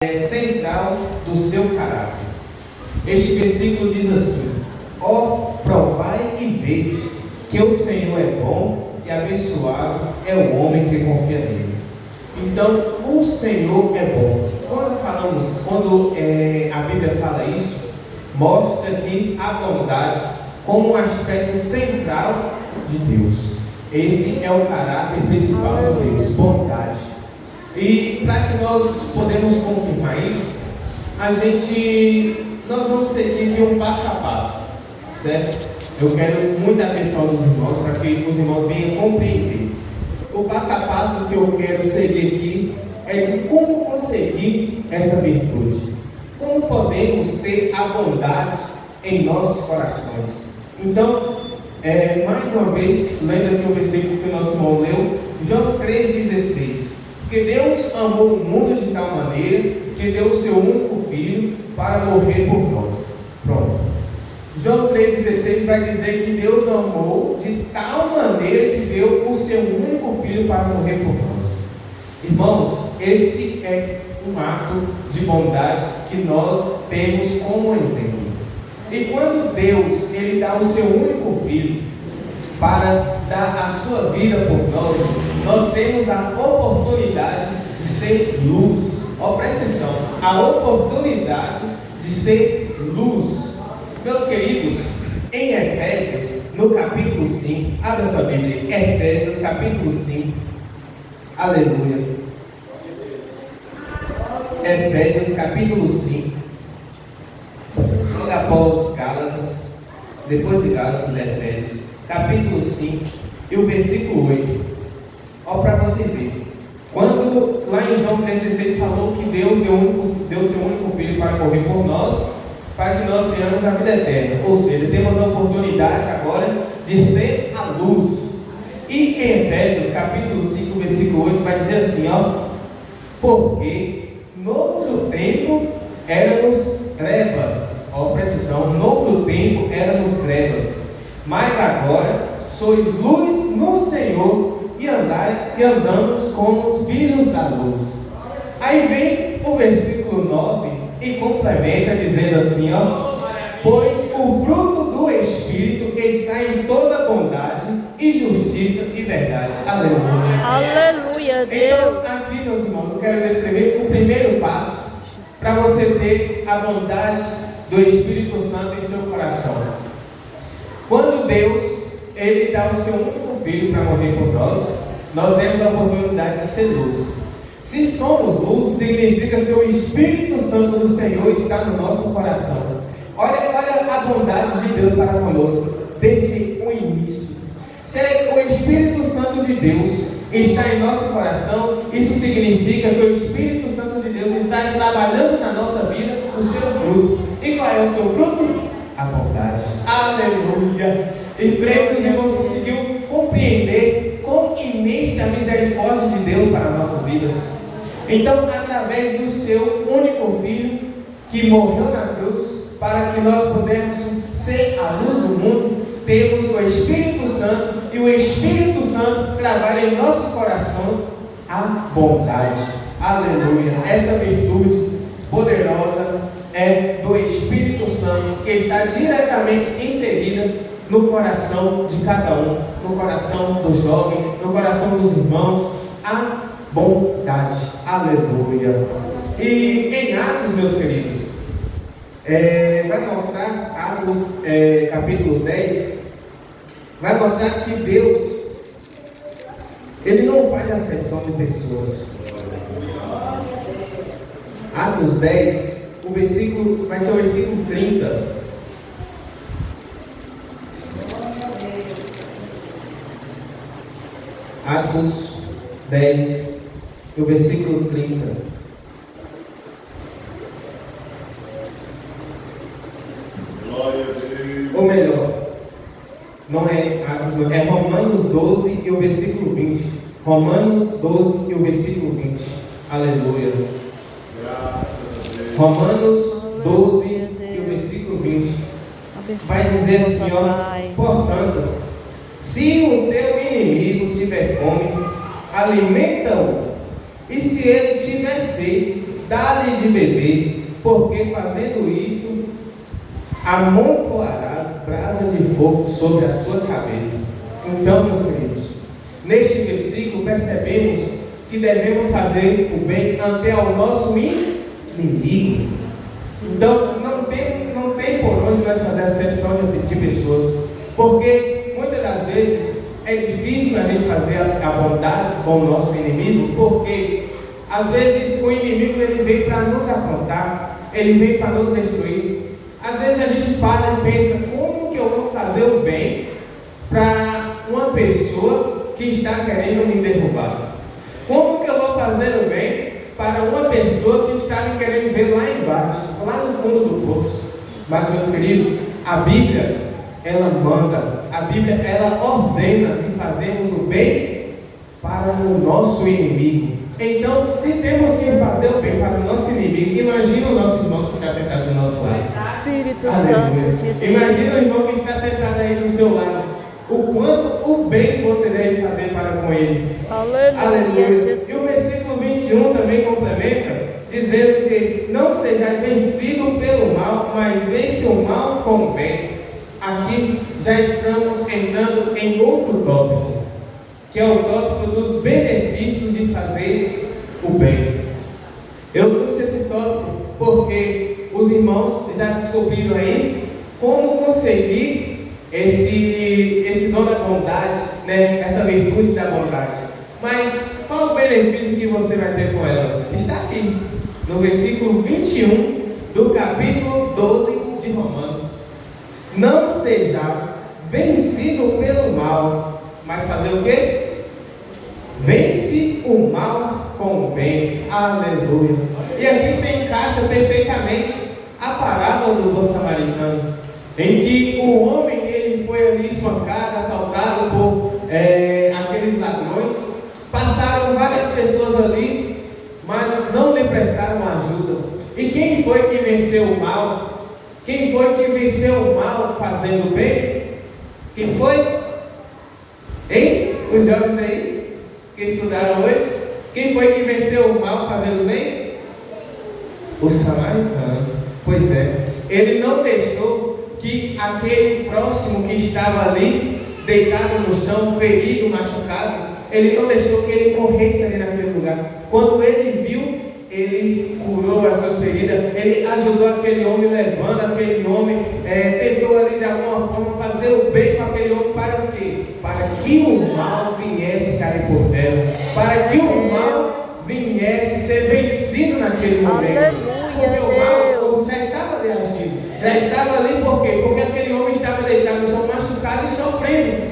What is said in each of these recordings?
central do seu caráter. Este versículo diz assim: ó, provai e vede que o Senhor é bom e abençoado é o homem que confia nele. Então, o Senhor é bom. Quando a Bíblia fala isso, mostra que a bondade como um aspecto central de Deus. Esse é o caráter principal de Deus, bondade. E para que nós podemos confirmar isso, nós vamos seguir aqui um passo a passo, certo? Eu quero muita atenção dos irmãos para que os irmãos venham compreender. O passo a passo que eu quero seguir aqui é de como conseguir essa virtude, como podemos ter a bondade em nossos corações. Então, mais uma vez, lendo aqui o versículo que o nosso irmão leu, João 3,16. Que Deus amou o mundo de tal maneira que deu o seu único filho para morrer por nós. Pronto. João 3,16 vai dizer que Deus amou de tal maneira que deu o seu único filho para morrer por nós. Irmãos, esse é um ato de bondade que nós temos como exemplo. E quando Deus ele dá o seu único filho para dar a sua vida por nós, nós temos a oportunidade de ser luz. Presta atenção, a oportunidade de ser luz. Meus queridos, em Efésios, no capítulo 5, abra sua Bíblia, Efésios capítulo 5, aleluia. Efésios capítulo 5, logo após Gálatas, depois de Gálatas, Efésios capítulo 5 e o versículo 8. Para vocês verem, quando lá em João 3,16 falou que Deus deu seu único filho para morrer por nós, para que nós tenhamos a vida eterna, ou seja, temos a oportunidade agora de ser a luz. E em Efésios capítulo 5, versículo 8 vai dizer assim, porque noutro tempo éramos trevas, presta atenção, noutro tempo éramos trevas, mas agora sois luz no Senhor e andamos como os filhos da luz. Aí vem o versículo 9 e complementa dizendo assim, pois o fruto do Espírito está em toda bondade e justiça e verdade. Aleluia. Aleluia, Deus. Então, aqui, meus irmãos, eu quero descrever o primeiro passo para você ter a bondade do Espírito Santo em seu coração. Quando Deus ele dá o seu único filho para morrer por nós temos a oportunidade de ser luz. Se somos luz, significa que o Espírito Santo do Senhor está no nosso coração. Olha a bondade de Deus para conosco, desde o início. Se o Espírito Santo de Deus está em nosso coração, isso significa que o Espírito Santo de Deus está trabalhando na nossa vida o seu fruto. E qual é o seu fruto? A bondade. Aleluia. E creio que os irmãos conseguiram compreender quão imensa a misericórdia de Deus para nossas vidas. Então, através do seu único filho, que morreu na cruz, para que nós pudéssemos ser a luz do mundo, temos o Espírito Santo, e o Espírito Santo trabalha em nossos corações a bondade. Aleluia. Essa virtude poderosa é do Espírito Santo, que está diretamente inserida no coração de cada um, no coração dos jovens, no coração dos irmãos, a bondade. Aleluia. E em Atos, meus queridos, vai mostrar, Atos capítulo 10, vai mostrar que Deus, ele não faz acepção de pessoas. Atos 10, o versículo vai ser o versículo 30. Atos 10, o versículo 30. Glória a Deus. Ou melhor, não é Atos, não, é Romanos 12 e o versículo 20. Romanos 12 e o versículo 20. Aleluia. Graças a Deus. Romanos 12 e o versículo 20. Vai dizer assim, portanto, se o teu inimigo tiver fome, alimenta-o, e se ele tiver sede, dá-lhe de beber, porque fazendo isto, amontoarás brasas de fogo sobre a sua cabeça. Então, meus queridos, neste versículo percebemos que devemos fazer o bem até ao nosso inimigo. Então, não tem por onde nós fazer acepção de pessoas, porque muitas das vezes é difícil a gente fazer a bondade com o nosso inimigo, porque às vezes o inimigo ele vem para nos afrontar, ele vem para nos destruir. Às vezes a gente para e pensa, como que eu vou fazer o bem para uma pessoa que está querendo me derrubar? Como que eu vou fazer o bem para uma pessoa que está me querendo ver lá embaixo, lá no fundo do poço? Mas, meus queridos, a Bíblia, ela manda, a Bíblia, ela ordena que fazemos o bem para o nosso inimigo. Então, se temos que fazer o bem para o nosso inimigo, imagina o nosso irmão que está sentado do nosso lado. Espírito Aleluia. Santo. Imagina o irmão que está sentado aí do seu lado. O quanto o bem você deve fazer para com ele. Aleluia. E o versículo 21 também complementa, dizendo que não sejais vencido pelo mal, mas vence o mal com o bem. Aqui já estamos entrando em outro tópico, que é o tópico dos benefícios de fazer o bem. Eu trouxe esse tópico porque os irmãos já descobriram aí como conseguir esse dom da bondade, né? Essa virtude da bondade. Mas qual o benefício que você vai ter com ela? Está aqui, no versículo 21 do capítulo 12 de Romanos. Não sejais vencido pelo mal, mas fazer o quê? Vence o mal com o bem. Aleluia. E aqui se encaixa perfeitamente a parábola do bom samaritano, em que o homem ele foi ali espancado, assaltado por aqueles ladrões. Passaram várias pessoas ali, mas não lhe prestaram ajuda. E quem foi que venceu o mal? Quem foi que venceu o mal fazendo o bem? Quem foi? Hein? Os jovens aí que estudaram hoje? Quem foi que venceu o mal fazendo o bem? O samaritano. Pois é. Ele não deixou que aquele próximo que estava ali, deitado no chão, ferido, machucado, ele não deixou que ele morresse ali naquele lugar. Quando ele viu, ele curou as suas feridas, ele ajudou aquele homem levando, aquele homem tentou ali de alguma forma fazer o bem com aquele homem. Para o quê? Para que o mal viesse cair por terra, para que o mal viesse ser vencido naquele momento. Porque o mal já estava ali agindo, já estava ali por quê? Porque aquele homem estava deitado no chão, machucado e sofrendo.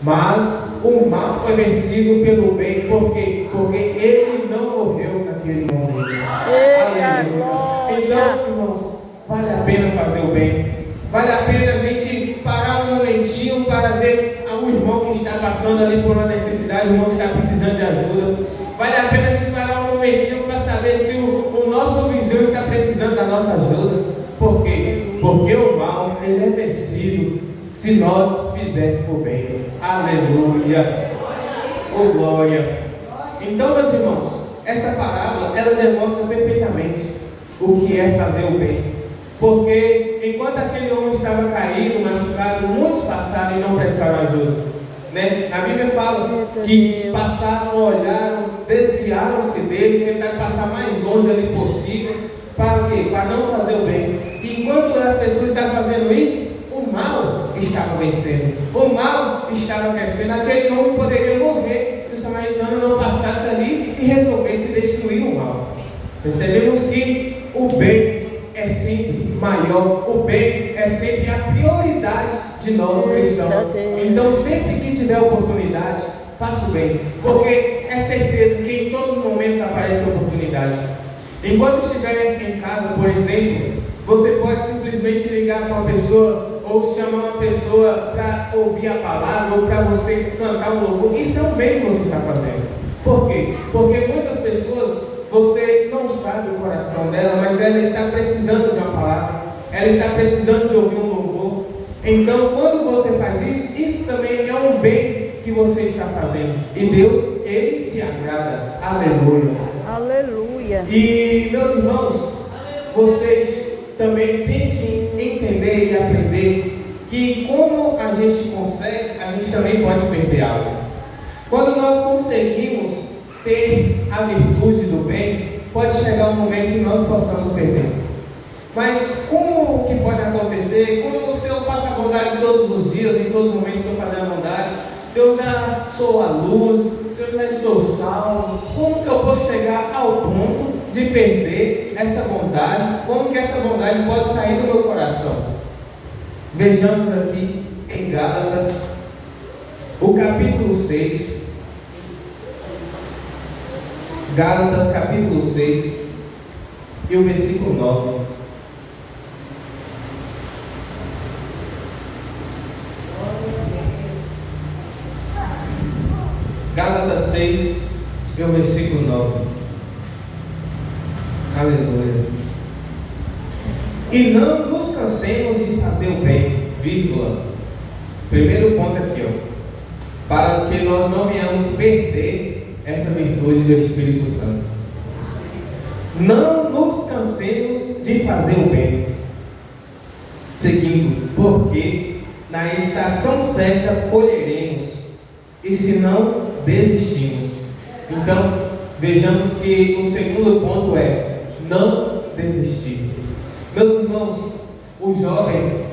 Mas o mal foi vencido pelo bem. Por quê? Porque ele não morreu naquele momento. Aleluia. Então, irmãos, vale a pena fazer o bem. Vale a pena a gente parar um momentinho para ver o irmão que está passando ali por uma necessidade, o irmão que está precisando de ajuda. Vale a pena a gente parar um momentinho para saber se o nosso vizinho está precisando da nossa ajuda. Por quê? Porque o mal, ele é vencido se nós fizermos o bem. Aleluia. Oh, glória. Então, meus irmãos, essa parábola, ela demonstra perfeitamente o que é fazer o bem. Porque enquanto aquele homem estava caído, machucado, muitos passaram e não prestaram ajuda, né? A Bíblia fala que passaram, olharam, desviaram-se dele, tentaram passar mais longe ali possível. Para o quê? Para não fazer o bem. E enquanto as pessoas estavam fazendo isso, o mal estava vencendo, o mal estava crescendo. Aquele homem poderia morrer se o samaritano não passasse ali e resolvesse destruir o mal. Percebemos que o bem é sempre maior, o bem é sempre a prioridade de nós cristãos. Então, sempre que tiver oportunidade, faça o bem, porque é certeza que em todos os momentos aparece oportunidade. Enquanto estiver em casa, por exemplo, você pode simplesmente ligar para uma pessoa ou chamar uma pessoa para ouvir a palavra ou para você cantar um louvor. Isso é um bem que você está fazendo. Por quê? Porque muitas pessoas, você não sabe o coração dela, mas ela está precisando de uma palavra, ela está precisando de ouvir um louvor. Então, quando você faz isso, isso também é um bem que você está fazendo. E Deus, Ele se agrada. Aleluia. Aleluia. E, meus irmãos, vocês também têm que entender e aprender que como a gente consegue, a gente também pode perder algo. Quando nós conseguimos ter a virtude do bem, pode chegar um momento que nós possamos perder. Mas como que pode acontecer? Como se eu faço a bondade todos os dias, em todos os momentos estou fazendo a bondade, se eu já sou a luz, se eu já estou salvo, como que eu posso chegar ao ponto de perder essa bondade? Como que essa bondade pode sair do meu coração? Vejamos aqui em Gálatas, o capítulo 6. Gálatas capítulo 6 e o versículo 9. Gálatas 6 e o versículo 9. Aleluia. E não nos cansemos de fazer o bem, vírgula. Primeiro ponto aqui, para que nós não venhamos perder essa virtude do Espírito Santo. Não nos cansemos de fazer o bem. Seguindo, porque na estação certa colheremos, e se não desistimos. Então, vejamos que o segundo ponto é não desistir. Meus irmãos, o jovem,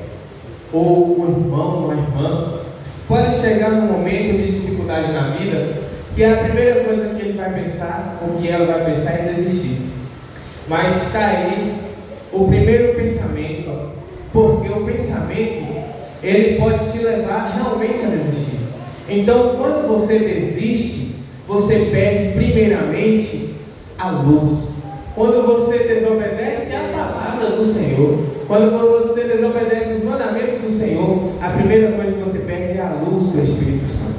ou o irmão, ou a irmã, pode chegar num momento de dificuldade na vida, que a primeira coisa que ele vai pensar, ou que ela vai pensar, é desistir. Mas está aí o primeiro pensamento, porque o pensamento, ele pode te levar realmente a desistir. Então, quando você desiste, você perde primeiramente a luz. Quando você desobedece a palavra do Senhor, quando você desobedece os mandamentos do Senhor, a primeira coisa que você perde é a luz do Espírito Santo.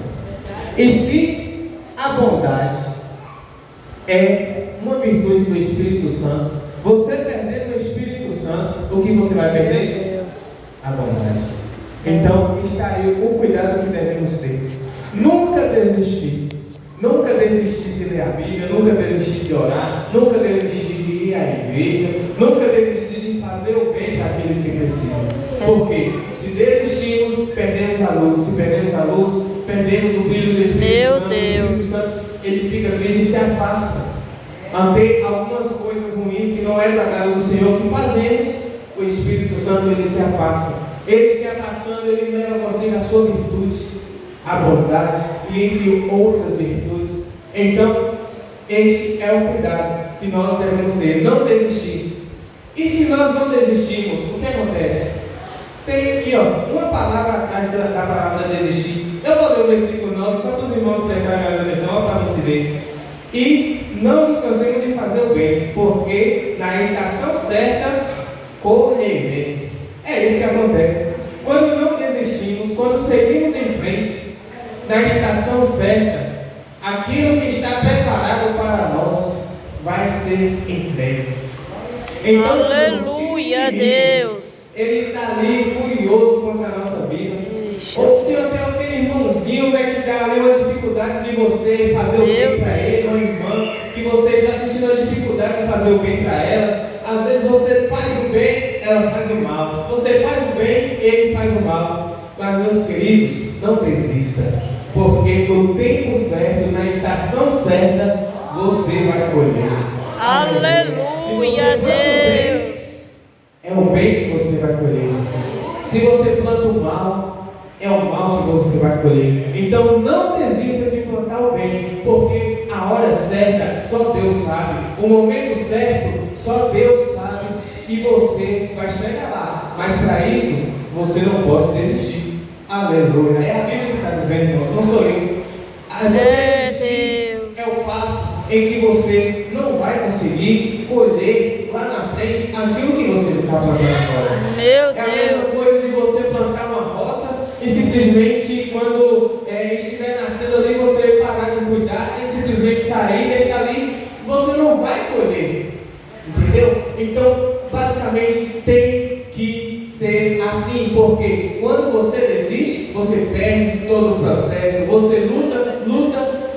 E se a bondade é uma virtude do Espírito Santo, você perdendo o Espírito Santo, o que você vai perder? A bondade. Então, está aí o cuidado que devemos ter. Nunca desistir. Nunca desistir de ler a Bíblia, nunca desistir de orar, nunca desistir de ir à igreja, nunca desistir de fazer o bem para aqueles que precisam. Porque se desistirmos, perdemos a luz. Se perdemos a luz, perdemos o brilho do Espírito Santo. O Espírito Santo, ele fica triste e se afasta. Ante algumas coisas ruins que não é da cara do Senhor que fazemos, o Espírito Santo, ele se afasta. Ele se afastando, ele leva você na sua virtude, a bondade e entre outras virtudes. Então, este é o cuidado que nós devemos ter, não desistir. E se nós não desistirmos, o que acontece? Tem aqui, uma palavra atrás da palavra desistir. Eu vou ler o versículo 9, só para os irmãos prestarem mais atenção, para você ver. E não nos cansemos de fazer o bem, porque na estação certa colheremos. É isso que acontece. Quando não desistimos, quando seguimos em frente, na estação certa, aquilo que está preparado para nós vai ser entregue. Então, aleluia, Deus. Ele está ali furioso contra a nossa vida. Ou se até aquele irmãozinho que dá ali uma dificuldade de você fazer o bem para ele, uma irmã que você está sentindo a dificuldade de fazer o bem para ela. Às vezes você faz o bem, ela faz o mal. Você faz o bem, ele faz o mal. Mas, meus queridos, não desista. Porque no tempo certo, na estação certa, você vai colher. Aleluia, Deus. É o bem que você vai colher. Se você planta o mal, é o mal que você vai colher. Então não desista de plantar o bem, porque a hora certa só Deus sabe. O momento certo só Deus sabe. E você vai chegar lá. Mas para isso, você não pode desistir. Aleluia. É a Bíblia que está dizendo, irmãos, não sou eu. Desistir é o passo em que você não vai conseguir colher lá na frente aquilo que você está plantando agora. Meu É a mesma coisa de você plantar uma roça e simplesmente quando estiver nascendo ali, você parar de cuidar e simplesmente sair e deixar ali, você não vai colher. Entendeu? Então, basicamente, tem que ser assim, porque quando você desiste, você perde todo o processo, você luta,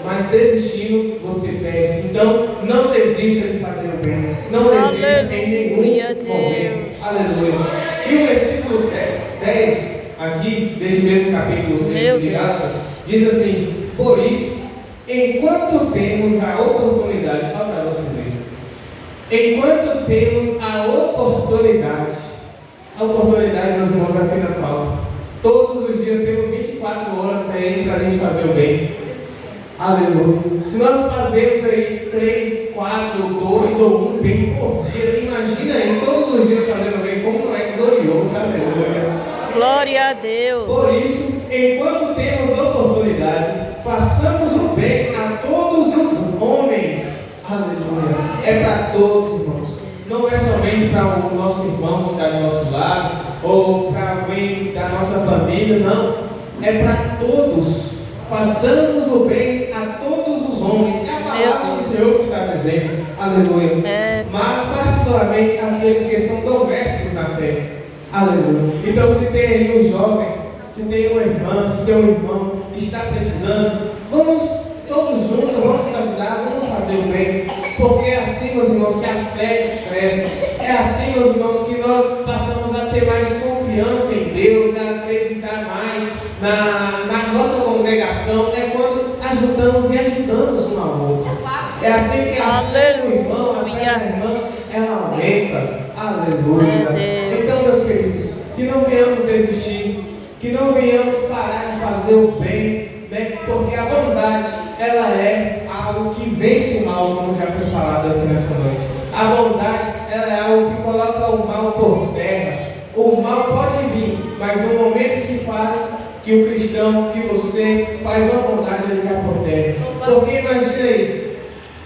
mas mas desistindo você perde. Então, não desista de fazer o bem. Não desista em nenhum momento. Aleluia. E o versículo 10, aqui, deste mesmo capítulo 5 de Gálatas, diz assim: por isso, enquanto temos a oportunidade, olha para você ver, enquanto temos a oportunidade, meus irmãos, aqui na fala, todos os dias temos 24 horas aí para a gente fazer o bem. Aleluia. Se nós fazemos aí 3, 4, 2 ou 1 bem por dia, imagina aí todos os dias fazendo bem, como não é glorioso. Aleluia. Glória a Deus. Por isso, enquanto temos oportunidade, façamos o bem a todos os homens. Aleluia. É para todos, irmãos. Não é somente para o nosso irmão que está do nosso lado, ou para alguém da nossa família, não. É para todos. Façamos o bem a todos os homens. É a palavra do Senhor que está dizendo. Aleluia. Mas particularmente aqueles que são domésticos na fé. Aleluia. Então, se tem aí um jovem, se tem uma irmã, se tem um irmão que está precisando, vamos todos juntos, vamos ajudar, vamos fazer o bem. Porque é assim, meus irmãos, que a fé cresce. É assim, meus irmãos, que nós passamos a ter mais confiança em Deus, a acreditar mais na nossa congregação. É quando ajudamos e ajudamos um ao outro. É assim que a fé do irmão, a fé da irmã, ela aumenta. Aleluia. Então, meus queridos, que não venhamos desistir, que não venhamos parar de fazer o bem, né? Porque a bondade, ela é algo que vence o mal, como já foi falado aqui nessa noite. A bondade, ela é algo que coloca o mal por terra. O mal pode vir, mas no momento que faz, que o cristão, que você faz uma bondade, ele cai por terra. Porque imagina aí,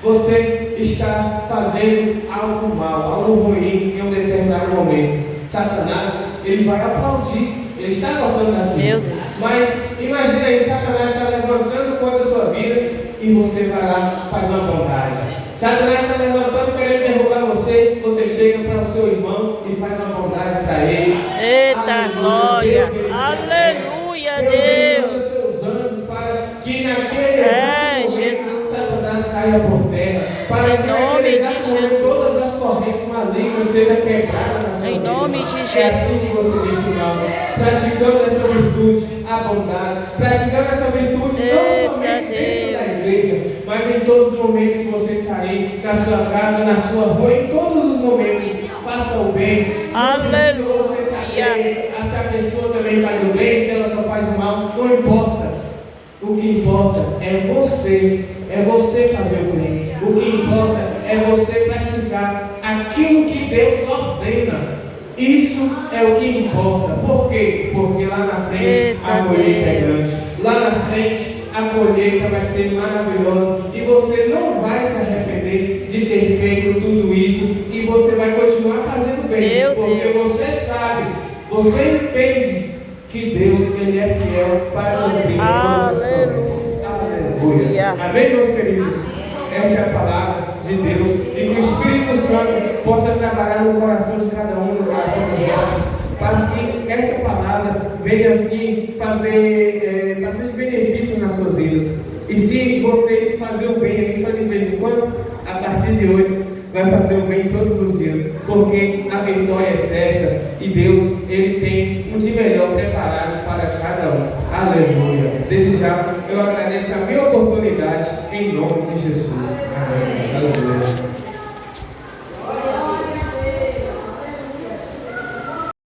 você está fazendo algo mal, algo ruim em um determinado momento. Satanás, ele vai aplaudir, ele está gostando daquilo. Mas imagina aí, Satanás está levantando contra a sua vida e você vai lá faz uma bondade. Satanás está levantando, querendo derrubar você, você chega para o seu irmão e faz uma bondade para ele. Eita glória! Aleluia, Deus! Deus seus anjos para que naquele exato momento Satanás caia por terra, para que naquele exato momento todas as correntes malignas sejam quebradas na sua vida. Em nome de Jesus. É assim que você disse, irmão, praticando essa virtude, a bondade, praticando essa virtude não somente dentro da igreja, mas em todos os momentos que você sair, na sua casa, na sua rua, em todos os momentos, faça o bem. Aleluia. Você saber se a pessoa também faz o bem, se ela só faz o mal, não importa. O que importa é você fazer o bem. O que importa é você praticar aquilo que Deus ordena. Isso é o que importa. Por quê? Porque lá na frente a colheita é grande. Lá na frente a colheita vai ser maravilhosa. E você não vai se arrepender de ter feito tudo isso. E você vai continuar fazendo bem. Porque você sabe, você entende que Deus, Ele é fiel para cumprir todas as promessas. Aleluia. Amém, meus queridos? Essa é a palavra de Deus. E que o Espírito Santo possa trabalhar no coração de cada um, no coração dos jovens, para que essa palavra venha assim fazer bastante benefício nas suas vidas. E se vocês fazerem o bem aí só de vez em quando, a partir de hoje, vai fazer o bem todos os dias, porque a vitória é certa e Deus, Ele tem o de melhor preparado para cada um. Aleluia. Desde já, eu agradeço a minha oportunidade em nome de Jesus. Amém. Aleluia.